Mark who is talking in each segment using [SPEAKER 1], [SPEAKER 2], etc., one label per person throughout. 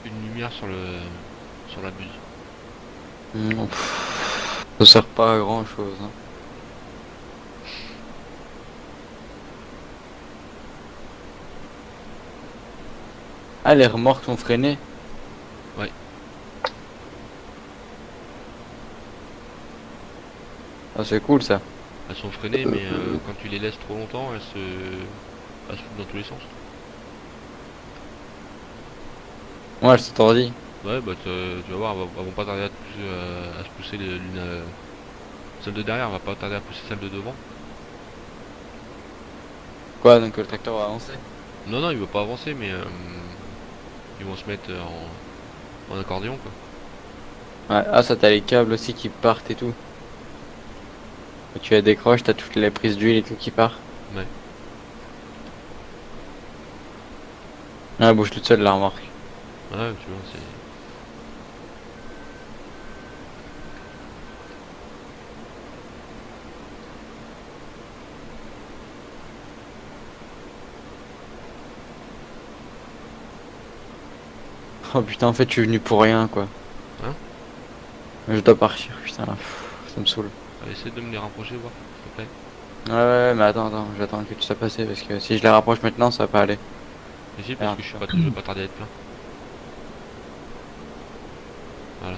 [SPEAKER 1] une lumière sur la buse.
[SPEAKER 2] Ça sert pas à grand chose. Hein. Ah, les remorques sont freinées.
[SPEAKER 1] Ouais,
[SPEAKER 2] Ah, c'est cool ça.
[SPEAKER 1] elles sont freinées, mais quand tu les laisses trop longtemps, elles se foutent dans tous les sens.
[SPEAKER 2] Ouais, je t'entendis.
[SPEAKER 1] Ouais, bah tu vas voir, elles vont pas tarder à se pousser l'une. Celle de derrière va pas tarder à pousser celle de devant.
[SPEAKER 2] Quoi, donc le tracteur va avancer?
[SPEAKER 1] Non, non, il va pas avancer, mais ils vont se mettre en accordéon, quoi.
[SPEAKER 2] Ouais, ah, ça t'as les câbles aussi qui partent et tout. Quand tu les décroches, t'as toutes les prises d'huile et tout qui part.
[SPEAKER 1] Ouais.
[SPEAKER 2] Ah, elle bouge toute seule la remorque.
[SPEAKER 1] Ouais, tu vois, c'est.
[SPEAKER 2] Oh putain, en fait, je suis venu pour rien quoi.
[SPEAKER 1] Hein?
[SPEAKER 2] Je dois partir, putain, ça me saoule.
[SPEAKER 1] Essaie de me les rapprocher, voir, s'il te plaît.
[SPEAKER 2] Ouais, mais attends, j'attends que tout ça passe parce que si je les rapproche maintenant, ça va pas aller.
[SPEAKER 1] Essaye parce
[SPEAKER 2] Merde.
[SPEAKER 1] que je vais pas tarder à être plein. Voilà.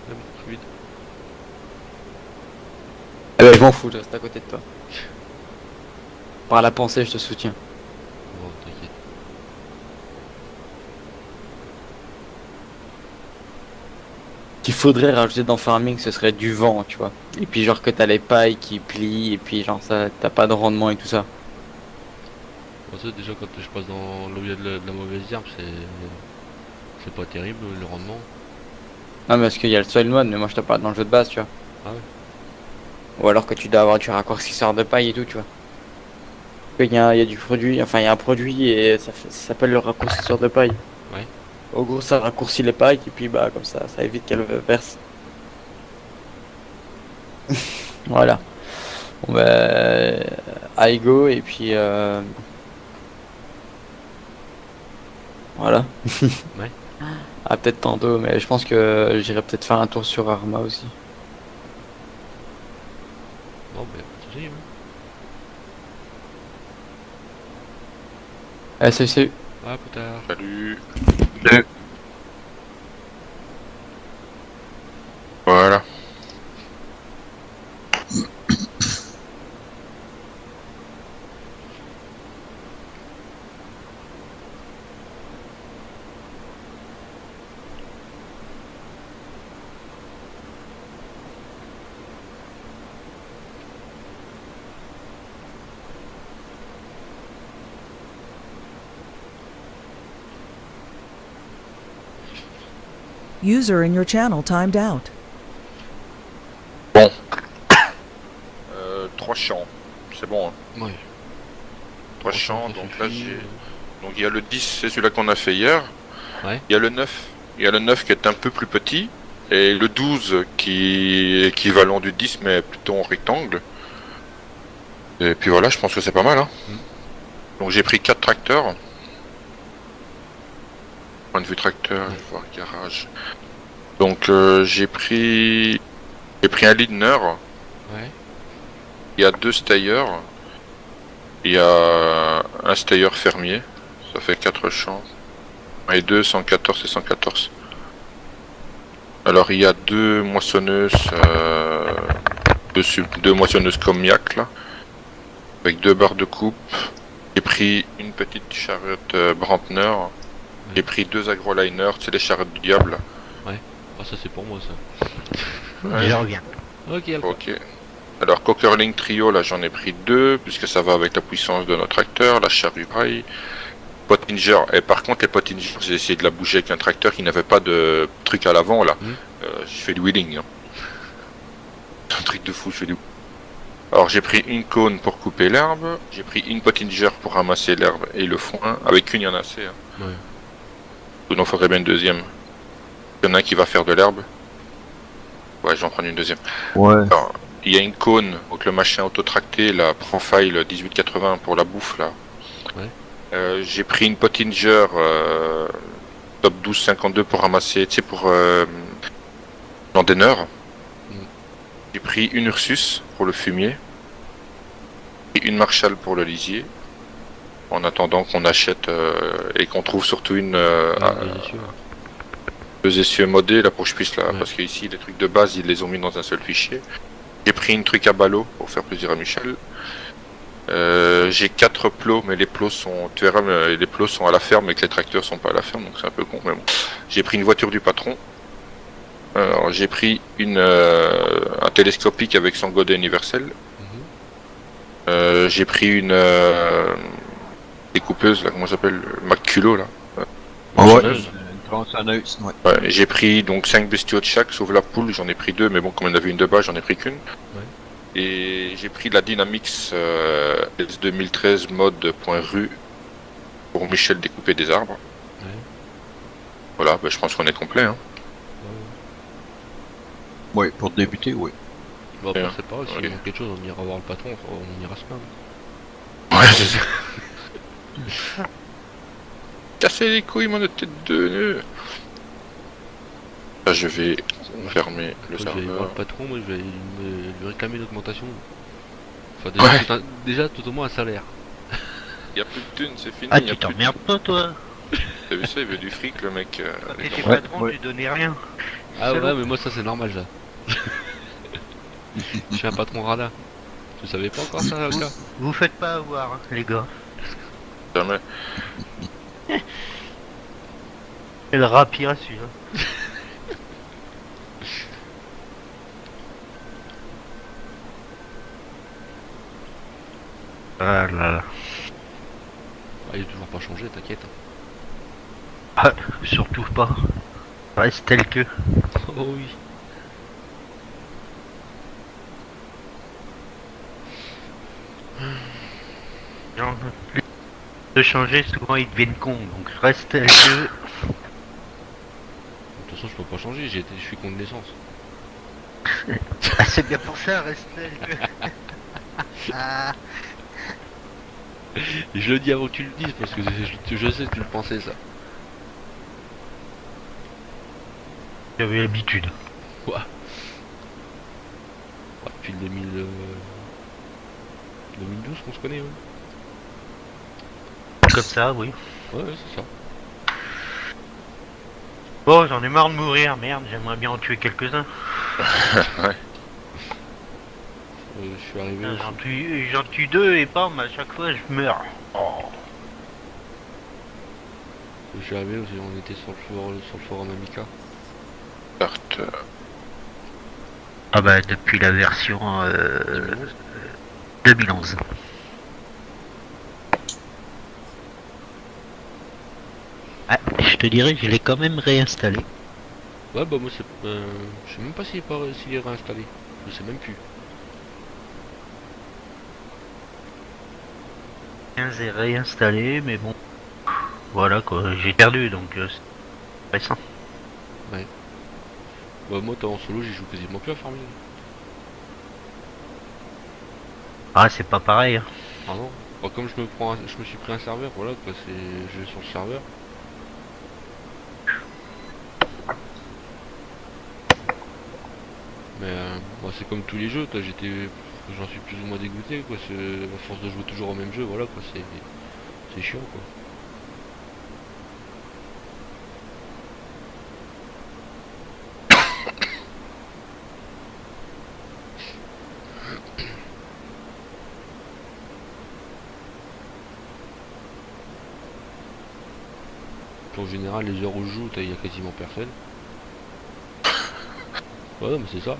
[SPEAKER 1] C'est beaucoup plus vite.
[SPEAKER 2] Eh ben, je m'en fous, je reste à côté de toi. Par la pensée, je te soutiens.
[SPEAKER 1] Bon, t'inquiète.
[SPEAKER 2] Qu'il faudrait rajouter dans Farming, ce serait du vent, tu vois. Et puis genre que t'as les pailles qui plient, et puis genre ça, t'as pas de rendement et tout ça.
[SPEAKER 1] Bon, ça, déjà, quand je passe dans l'eau de la mauvaise herbe, c'est pas terrible le rendement.
[SPEAKER 2] Non, mais parce qu'il y a le soil mode, mais moi je te parle dans le jeu de base, tu vois.
[SPEAKER 1] Ah ouais?
[SPEAKER 2] Ou alors que tu dois avoir du raccourcisseur de paille et tout, tu vois. Il y a du produit, enfin il y a un produit et ça s'appelle le raccourcisseur de paille.
[SPEAKER 1] Ouais.
[SPEAKER 2] Au gros, ça raccourcit les pailles et puis bah comme ça évite qu'elles versent. Voilà. Bon bah, I go et puis voilà.
[SPEAKER 1] Ouais.
[SPEAKER 2] Ah peut-être tantôt, mais je pense que j'irai peut-être faire un tour sur Arma aussi.
[SPEAKER 1] Bon, bah, pas de soucis, hein.
[SPEAKER 2] Salut.
[SPEAKER 1] À plus tard.
[SPEAKER 3] Salut. Salut. Voilà.
[SPEAKER 4] User in your channel timed out.
[SPEAKER 3] Bon. 3 champs. C'est bon, hein.
[SPEAKER 1] Ouais.
[SPEAKER 3] 3 champs.
[SPEAKER 1] Ça
[SPEAKER 3] Donc là,
[SPEAKER 1] suffit.
[SPEAKER 3] Donc il y a le 10, c'est celui-là qu'on a fait hier.
[SPEAKER 1] Ouais.
[SPEAKER 3] Il y a le 9. Il y a le 9 qui est un peu plus petit. Et le 12 qui est équivalent du 10, mais plutôt en rectangle. Et puis voilà, je pense que c'est pas mal, hein.
[SPEAKER 1] Mm.
[SPEAKER 3] Donc j'ai pris 4 tracteurs. Point de vue tracteur, je vais voir garage. Donc j'ai pris un Lindner.
[SPEAKER 1] Ouais.
[SPEAKER 3] Il y a 2 stayers. Il y a un stayer fermier. Ça fait 4 champs. Et 2, 114 et 114. Alors il y a 2 moissonneuses. Deux moissonneuses Comiac là. Avec 2 barres de coupe. J'ai pris une petite charrette Brantner. J'ai pris 2 agroliners, c'est les charrettes du diable.
[SPEAKER 1] Ah, ça, c'est pour moi, ça.
[SPEAKER 3] Ouais.
[SPEAKER 5] Je reviens.
[SPEAKER 1] Ok, Alpha.
[SPEAKER 3] Ok. Alors Cockerling Trio, là j'en ai pris 2, puisque ça va avec la puissance de notre tracteur, la charrue pareil. Pottinger, et par contre les Pottinger, j'ai essayé de la bouger avec un tracteur qui n'avait pas de truc à l'avant là. Je fais du wheeling. Hein. C'est un truc de fou, je fais du... Alors j'ai pris une cône pour couper l'herbe, j'ai pris une Pottinger pour ramasser l'herbe et le foin. Avec une il y en a assez. Hein.
[SPEAKER 1] Ouais.
[SPEAKER 3] Il en faudrait bien une deuxième. Il y en a un qui va faire de l'herbe. Ouais, je vais en prendre une deuxième.
[SPEAKER 5] Ouais.
[SPEAKER 3] Alors, il y a une cône, donc le machin autotracté, la Profile 1880 pour la bouffe là.
[SPEAKER 1] Ouais.
[SPEAKER 3] J'ai pris une Pottinger top 1252 pour ramasser, tu sais, pour l'andeneur. J'ai pris une Ursus pour le fumier. Et une Marshall pour le lisier. En attendant qu'on achète et qu'on trouve surtout une deux essieux modés là pour que je puisse là, parce qu'ici les trucs de base ils les ont mis dans un seul fichier. J'ai pris une truc à ballot pour faire plaisir à Michel. J'ai 4 plots, mais les plots sont, tu verras, mais les plots sont à la ferme et que les tracteurs sont pas à la ferme, donc c'est un peu con. Mais bon. J'ai pris une voiture du patron. Alors j'ai pris un télescopique avec son godet universel. J'ai pris une découpeuse là, comment ça s'appelle, Maculot là. Ouais, j'ai pris donc 5 bestiaux de chaque, sauf la poule, j'en ai pris 2, mais bon, comme on avait une de base, j'en ai pris qu'une. Ouais. Et j'ai pris la Dynamix S2013 mode.ru pour Michel découper des arbres. Ouais. Voilà, bah, je pense qu'on est complet. Hein.
[SPEAKER 5] Ouais, pour débuter, oui.
[SPEAKER 1] Bah, après, c'est pas, s'il manque quelque chose, on ira voir le patron, on ira se plaindre.
[SPEAKER 3] Ouais, c'est ça. Casser les couilles, mon tête de nœud. Là, je vais fermer le serveur.
[SPEAKER 1] Je vais voir le patron, moi je vais lui réclamer l'augmentation. Enfin, déjà tout au moins un salaire.
[SPEAKER 3] Il y a plus de thunes, c'est fini.
[SPEAKER 6] Ah, tu t'emmerdes pas, toi.
[SPEAKER 3] T'as vu ça, il veut du fric, le mec.
[SPEAKER 6] Quand t'étais patron, tu donnais rien.
[SPEAKER 1] Ah ouais, mais moi ça c'est normal, ça. Je suis un patron radin. Tu savais pas encore ça, là?
[SPEAKER 6] Vous faites pas avoir, hein, les gars.
[SPEAKER 3] Jamais.
[SPEAKER 6] C'est le rapide celui-là. Ah là là.
[SPEAKER 1] Ah, il est toujours pas changé, t'inquiète.
[SPEAKER 6] Ah, surtout pas. Reste tel que.
[SPEAKER 1] Oh oui.
[SPEAKER 6] Genre, plus de changer, souvent ils deviennent cons, donc reste tel que.
[SPEAKER 1] De toute façon, je peux pas changer, je suis con de naissance.
[SPEAKER 6] Ah, c'est bien pour ça, reste tel que. Ah.
[SPEAKER 1] Et je le dis avant que tu le dises, parce que je sais que tu le pensais, ça.
[SPEAKER 6] J'avais l'habitude.
[SPEAKER 1] Ouais. Ah, depuis le 2012 qu'on se connaît, ouais.
[SPEAKER 6] Comme ça, oui.
[SPEAKER 1] Ouais, c'est ça.
[SPEAKER 6] Bon, j'en ai marre de mourir, merde, j'aimerais bien en tuer quelques-uns.
[SPEAKER 3] Ouais.
[SPEAKER 1] Je suis arrivé.
[SPEAKER 6] J'en tue 2 et bam, à chaque fois je meurs. Oh.
[SPEAKER 1] Je suis arrivé aussi, on était sur le forum Amica.
[SPEAKER 3] Carte.
[SPEAKER 6] Ah bah depuis la version 2011. Ah, je te dirais, je l'ai quand même réinstallé.
[SPEAKER 1] Ouais, bah moi c'est. Je sais même pas s'il est réinstallé. Je sais même plus.
[SPEAKER 6] 15 est réinstallé, mais bon. Voilà quoi, j'ai perdu donc c'est récent.
[SPEAKER 1] Ouais. Bah moi en solo j'y joue quasiment plus à Farming.
[SPEAKER 6] Ah c'est pas pareil. Hein.
[SPEAKER 1] Ah non. Bah, comme je me suis pris un serveur, voilà quoi, je vais sur le serveur. Mais bah, c'est comme tous les jeux, j'en suis plus ou moins dégoûté quoi, à force de jouer toujours au même jeu, voilà quoi, c'est chiant quoi. En général, les heures où je joue, il y a quasiment personne. Ouais, non, mais c'est ça.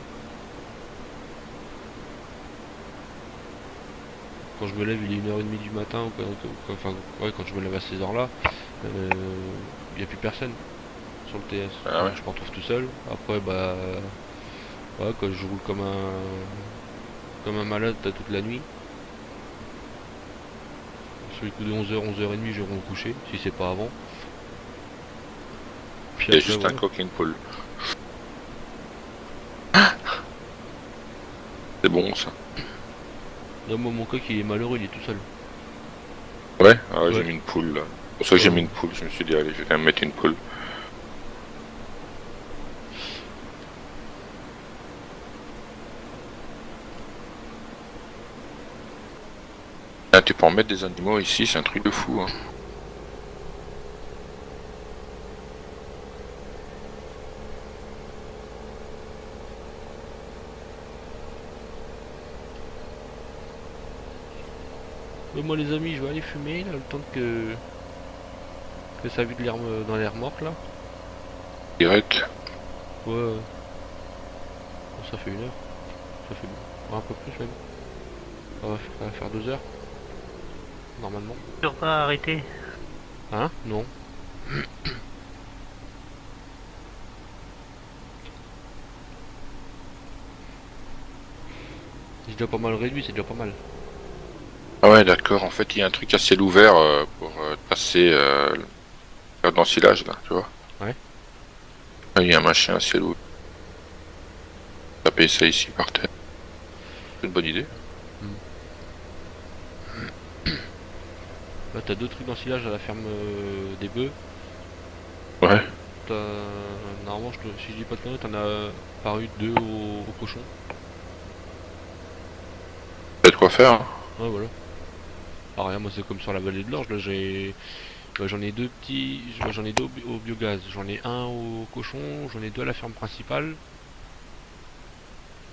[SPEAKER 1] quand je me lève, il est 1h30 du matin, enfin, ouais, quand je me lève à ces heures-là, il n'y a plus personne sur le TS.
[SPEAKER 3] Ah
[SPEAKER 1] Donc
[SPEAKER 3] ouais.
[SPEAKER 1] je me retrouve tout seul. Après, bah, ouais, quand je roule comme un malade toute la nuit. Sur les coups de 11h, 11h30, je rentre me coucher, si c'est pas avant. Puis
[SPEAKER 3] Il y a
[SPEAKER 1] après,
[SPEAKER 3] juste un
[SPEAKER 1] voilà.
[SPEAKER 3] coq et une poule. C'est bon ça.
[SPEAKER 1] Là, moi, mon coq, il est malheureux, il est tout seul.
[SPEAKER 3] Ouais, ah ouais, j'ai
[SPEAKER 1] Ouais.
[SPEAKER 3] mis une poule là. C'est pour ça que j'ai
[SPEAKER 1] Ouais.
[SPEAKER 3] mis une poule, je me suis dit allez, je vais quand même mettre une poule. Ah, tu peux en mettre des animaux ici, c'est un truc de fou. Hein.
[SPEAKER 1] Moi, les amis, je vais aller fumer, là, le temps que ça vide l'air dans l'air morte, là.
[SPEAKER 3] Direct.
[SPEAKER 1] Ouais, bon, ça fait 1 heure. Ça fait un peu plus même. Ça va faire 2 heures, normalement.
[SPEAKER 6] Toujours pas arrêté.
[SPEAKER 1] Hein? Non. C'est déjà pas mal réduit, c'est déjà pas mal.
[SPEAKER 3] Ah ouais, d'accord. En fait, il y a un truc à ciel ouvert pour passer l'ensilage là, tu vois.
[SPEAKER 1] Ouais.
[SPEAKER 3] Ah, il y a un machin à ciel ouvert. Taper ça ici par terre. C'est une bonne idée.
[SPEAKER 1] Là, t'as 2 trucs d'ensilage à la ferme des bœufs.
[SPEAKER 3] Ouais.
[SPEAKER 1] Normalement, si je dis pas de conneries, t'en as paru 2 au cochon.
[SPEAKER 3] Il y a de quoi faire. Hein.
[SPEAKER 1] Ouais, voilà. Ah, rien, moi, c'est comme sur la vallée de l'Orge. Là, j'en ai 2 petits. J'en ai 2 au biogaz. J'en ai un au cochon. J'en ai 2 à la ferme principale.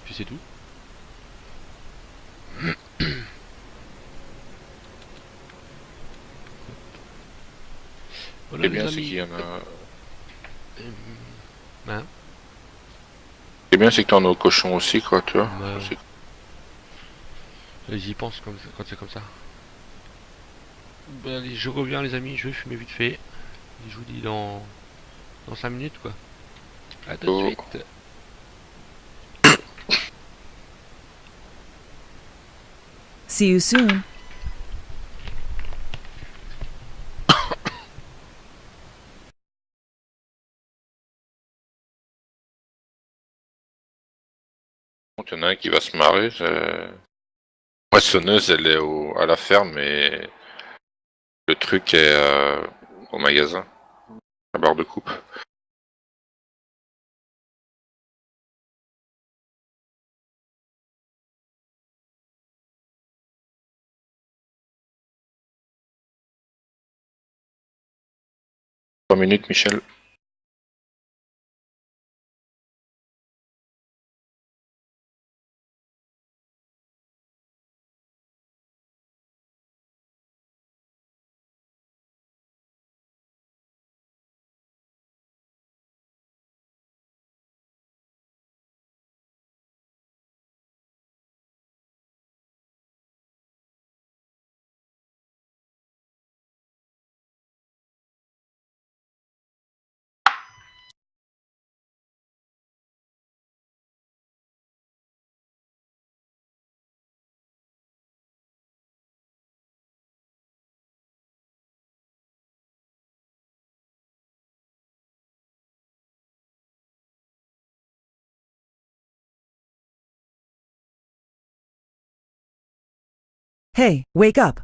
[SPEAKER 1] Puis c'est tout.
[SPEAKER 3] Ce
[SPEAKER 1] Voilà,
[SPEAKER 3] qui est
[SPEAKER 1] les
[SPEAKER 3] bien, c'est
[SPEAKER 1] amis.
[SPEAKER 3] qu'il y en a.
[SPEAKER 1] Hein?
[SPEAKER 3] Ce qui est bien, c'est que t'en as au cochon aussi, quoi, tu vois.
[SPEAKER 1] Ouais,
[SPEAKER 3] Ça, c'est-
[SPEAKER 1] j'y pense quand c'est comme ça. Ben, allez, je reviens, les amis. Je vais fumer vite fait. Et je vous dis dans 5 minutes, quoi. À tout de
[SPEAKER 3] Oh.
[SPEAKER 1] suite.
[SPEAKER 4] See you soon.
[SPEAKER 3] Il y en a un qui va se marrer. Moissonneuse, elle est à la ferme et le truc est au magasin, la barre de coupe. Trois minutes, Michel.
[SPEAKER 4] Hey, wake up.